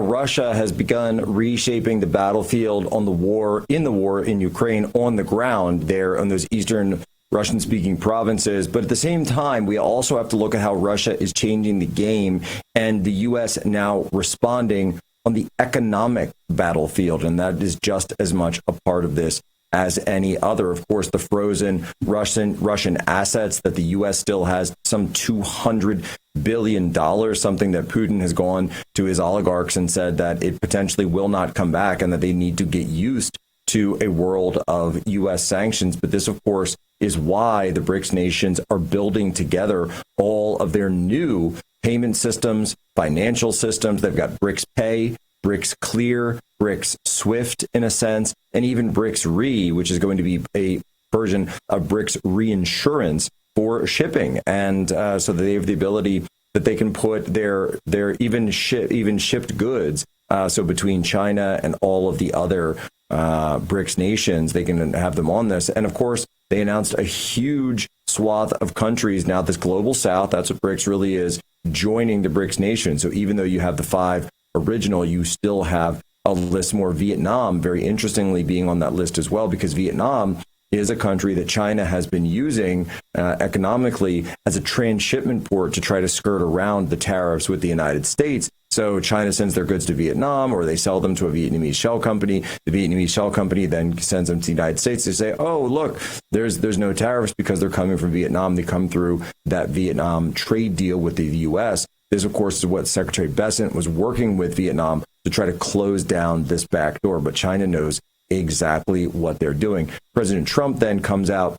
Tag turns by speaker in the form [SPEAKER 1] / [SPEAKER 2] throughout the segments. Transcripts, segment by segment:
[SPEAKER 1] Russia has begun reshaping the battlefield on the war in Ukraine on the ground there in those eastern Russian-speaking provinces. But at the same time, we also have to look at how Russia is changing the game and the U.S. now responding on the economic battlefield. And that is just as much a part of this as any other. Of course, the frozen Russian assets that the U.S. still has, some $200 billion, something that Putin has gone to his oligarchs and said that it potentially will not come back and that they need to get used to a world of U.S. sanctions. But this, of course, is why the BRICS nations are building together all of their new payment systems, financial systems. They've got BRICS Pay, BRICS Clear, BRICS Swift in a sense, and even BRICS Re, which is going to be a version of BRICS Reinsurance for shipping. And so they have the ability that they can put their even shipped goods. So between China and all of the other BRICS nations, they can have them on this. And of course, they announced a huge swath of countries now, this global south, that's what BRICS really is, joining the BRICS nations. So even though you have the five original, you still have a list more. Vietnam, very interestingly, being on that list as well, because Vietnam is a country that China has been using economically as a transshipment port to try to skirt around the tariffs with the United States. So China sends their goods to Vietnam, or they sell them to a Vietnamese shell company. The Vietnamese shell company then sends them to the United States to say, oh, look, there's no tariffs because they're coming from Vietnam. They come through that Vietnam trade deal with the U.S. This, of course, is what Secretary Bessent was working with Vietnam to try to close down this back door. But China knows exactly what they're doing. President Trump then comes out,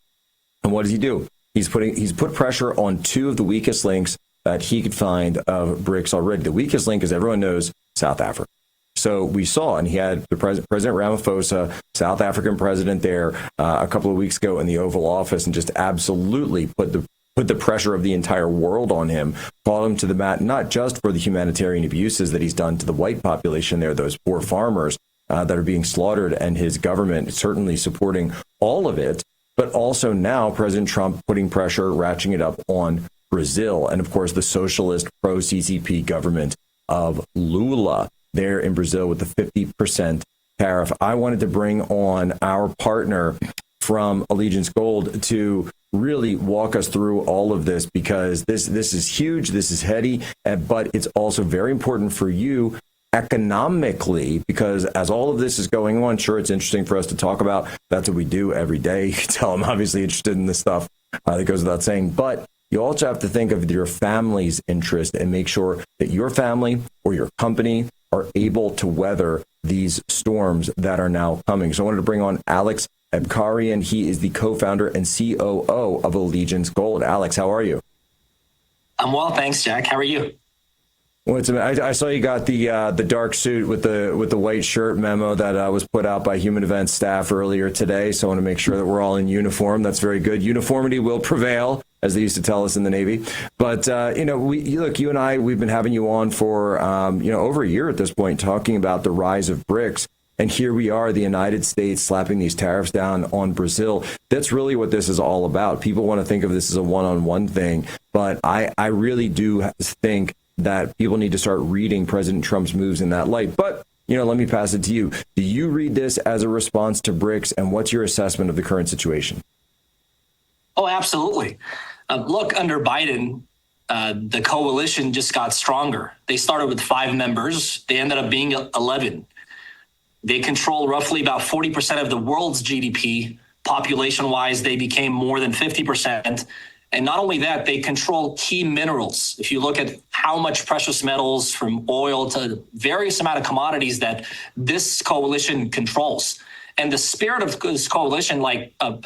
[SPEAKER 1] and what does he do? He's put pressure on two of the weakest links that he could find of BRICS already. The weakest link, as everyone knows, South Africa. So we saw, and he had the President Ramaphosa, South African president, there a couple of weeks ago in the Oval Office, and just absolutely put the pressure of the entire world on him, called him to the mat, not just for the humanitarian abuses that he's done to the white population there, those poor farmers that are being slaughtered, and his government certainly supporting all of it, but also now President Trump putting pressure, ratcheting it up on Brazil, and of course the socialist pro-CCP government of Lula there in Brazil with the 50% tariff. I wanted to bring on our partner from Allegiance Gold to really walk us through all of this, because this is huge, this is heady, but it's also very important for you economically, because as all of this is going on, sure, it's interesting for us to talk about. That's what we do every day. You can tell I'm obviously interested in this stuff. That goes without saying. But you also have to think of your family's interest and make sure that your family or your company are able to weather these storms that are now coming. So I wanted to bring on Alex Abkarian. He is the co-founder and COO of Allegiance Gold. Alex, how are you?
[SPEAKER 2] I'm well, thanks, Jack. How are you?
[SPEAKER 1] Well, I saw you got the dark suit with the white shirt memo that was put out by Human Events staff earlier today. So I want to make sure that we're all in uniform. That's very good. Uniformity will prevail, as they used to tell us in the Navy. But you and I, we've been having you on for over a year at this point, talking about the rise of BRICS. And here we are, the United States slapping these tariffs down on Brazil. That's really what this is all about. People want to think of this as a one-on-one thing, but I really do think that people need to start reading President Trump's moves in that light. But, let me pass it to you. Do you read this as a response to BRICS, and what's your assessment of the current situation?
[SPEAKER 2] Oh, absolutely. Look, under Biden, the coalition just got stronger. They started with 5 members. They ended up being 11. They control roughly about 40% of the world's GDP. Population-wise, they became more than 50%. And not only that, they control key minerals. If you look at how much precious metals, from oil to various amount of commodities that this coalition controls. And the spirit of this coalition,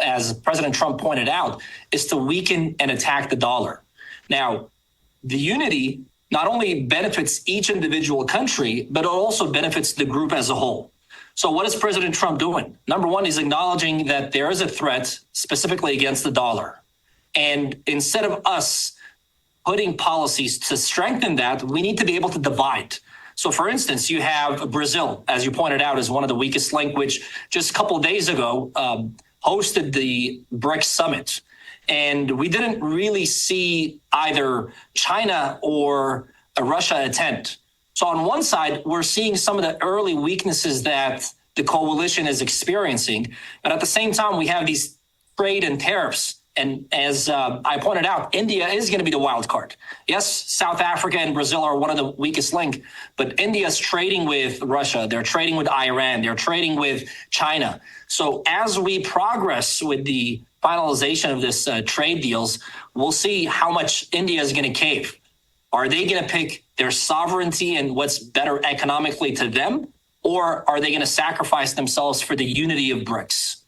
[SPEAKER 2] as President Trump pointed out, is to weaken and attack the dollar. Now, the unity not only benefits each individual country, but it also benefits the group as a whole. So what is President Trump doing? Number one, he's acknowledging that there is a threat specifically against the dollar. And instead of us putting policies to strengthen that, we need to be able to divide. So, for instance, you have Brazil, as you pointed out, is one of the weakest link, which just a couple of days ago hosted the BRICS summit. And we didn't really see either China or Russia attend. So on one side, we're seeing some of the early weaknesses that the coalition is experiencing. But at the same time, we have these trade and tariffs. And as I pointed out, India is going to be the wild card. Yes, South Africa and Brazil are one of the weakest link, but India is trading with Russia. They're trading with Iran. They're trading with China. So as we progress with the finalization of this trade deals, we'll see how much India is going to cave. Are they going to pick their sovereignty and what's better economically to them? Or are they going to sacrifice themselves for the unity of BRICS?